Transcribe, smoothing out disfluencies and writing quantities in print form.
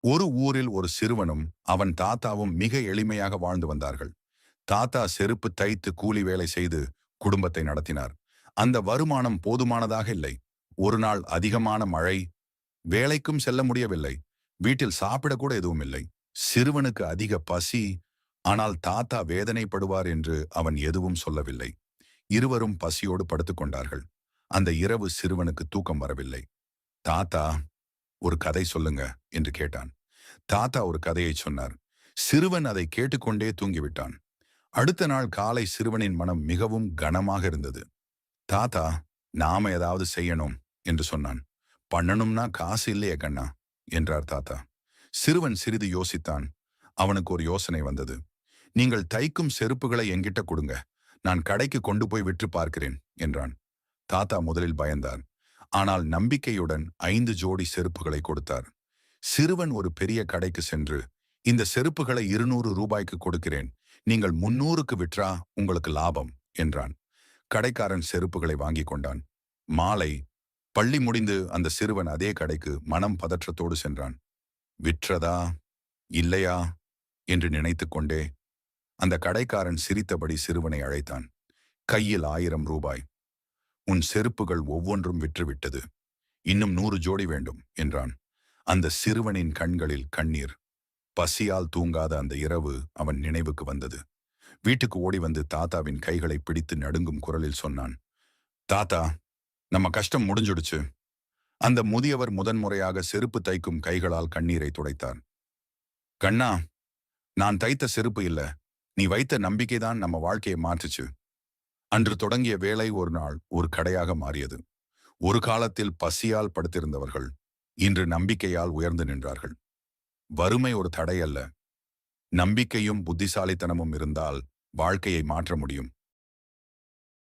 ஒரு ஊரில் ஒரு சிறுவனும் அவன் தாத்தாவும் மிக எளிமையாக வாழ்ந்து வந்தார்கள். தாத்தா செருப்பு தைத்து கூலி வேலை செய்து குடும்பத்தை நடத்தினார். அந்த வருமானம் போதுமானதாக இல்லை. ஒரு நாள் அதிகமான மழை, வேலைக்கும் செல்ல முடியவில்லை. வீட்டில் சாப்பிடக்கூட எதுவும் இல்லை. சிறுவனுக்கு அதிக பசி. ஆனால் தாத்தா வேதனைப்படுவார் என்று அவன் எதுவும் சொல்லவில்லை. இருவரும் பசியோடு படுத்துக் கொண்டார்கள். அந்த இரவு சிறுவனுக்கு தூக்கம் வரவில்லை. தாத்தா, ஒரு கதை சொல்லுங்க என்று கேட்டான். தாத்தா ஒரு கதையை சொன்னார். சிறுவன் அதை கேட்டுக்கொண்டே தூங்கிவிட்டான். அடுத்த நாள் காலை சிறுவனின் மனம் மிகவும் கனமாக இருந்தது. தாத்தா, நாம ஏதாவது செய்யணும் என்று சொன்னான். பண்ணணும்னா காசு இல்லையே கண்ணா என்றார் தாத்தா. சிறுவன் சிறிது யோசித்தான். அவனுக்கு ஒரு யோசனை வந்தது. நீங்கள் தைக்கும் செருப்புகளை என்கிட்ட கொடுங்க, நான் கடைக்கு கொண்டு போய் விற்று பார்க்கிறேன் என்றான். தாத்தா முதலில் பயந்தார். ஆனால் நம்பிக்கையுடன் 5 ஜோடி செருப்புகளை கொடுத்தார். சிறுவன் ஒரு பெரிய கடைக்கு சென்று, இந்த செருப்புகளை 200 ரூபாய்க்கு கொடுக்கிறேன், நீங்கள் 300க்கு விற்றா உங்களுக்கு லாபம் என்றான். கடைக்காரன் செருப்புகளை வாங்கி கொண்டான். மாலை பள்ளி முடிந்து அந்த சிறுவன் அதே கடைக்கு மனம் பதற்றத்தோடு சென்றான். விற்றதா இல்லையா என்று நினைத்து கொண்டே அந்த கடைக்காரன் சிரித்தபடி சிறுவனை அழைத்தான். கையில் 1000 ரூபாய். உன் செருப்புகள் ஒவ்வொன்றும் விற்றுவிட்டது, இன்னும் 100 ஜோடி வேண்டும் என்றான். அந்த சிறுவனின் கண்களில் கண்ணீர். பசியால் தூங்காத அந்த இரவு அவன் நினைவுக்கு வந்தது. வீட்டுக்கு ஓடி வந்து தாத்தாவின் கைகளை பிடித்து நடுங்கும் குரலில் சொன்னான். தாத்தா, நம்ம கஷ்டம் முடிஞ்சுடுச்சு. அந்த முதியவர் முதன்முறையாக செருப்பு தைக்கும் கைகளால் கண்ணீரை துடைத்தார். கண்ணா, நான் தைத்த செருப்பு இல்ல, நீ வைத்த நம்பிக்கைதான் நம்ம வாழ்க்கையை மாற்றுச்சு. அன்று தொடங்கிய வேலை ஒரு நாள் ஒரு கடையாக மாறியது. ஒரு காலத்தில் பசியால் படுத்திருந்தவர்கள் இன்று நம்பிக்கையால் உயர்ந்து நின்றார்கள். வறுமை ஒரு தடை அல்ல. நம்பிக்கையும் புத்திசாலித்தனமும் இருந்தால் வாழ்க்கையை மாற்ற முடியும்.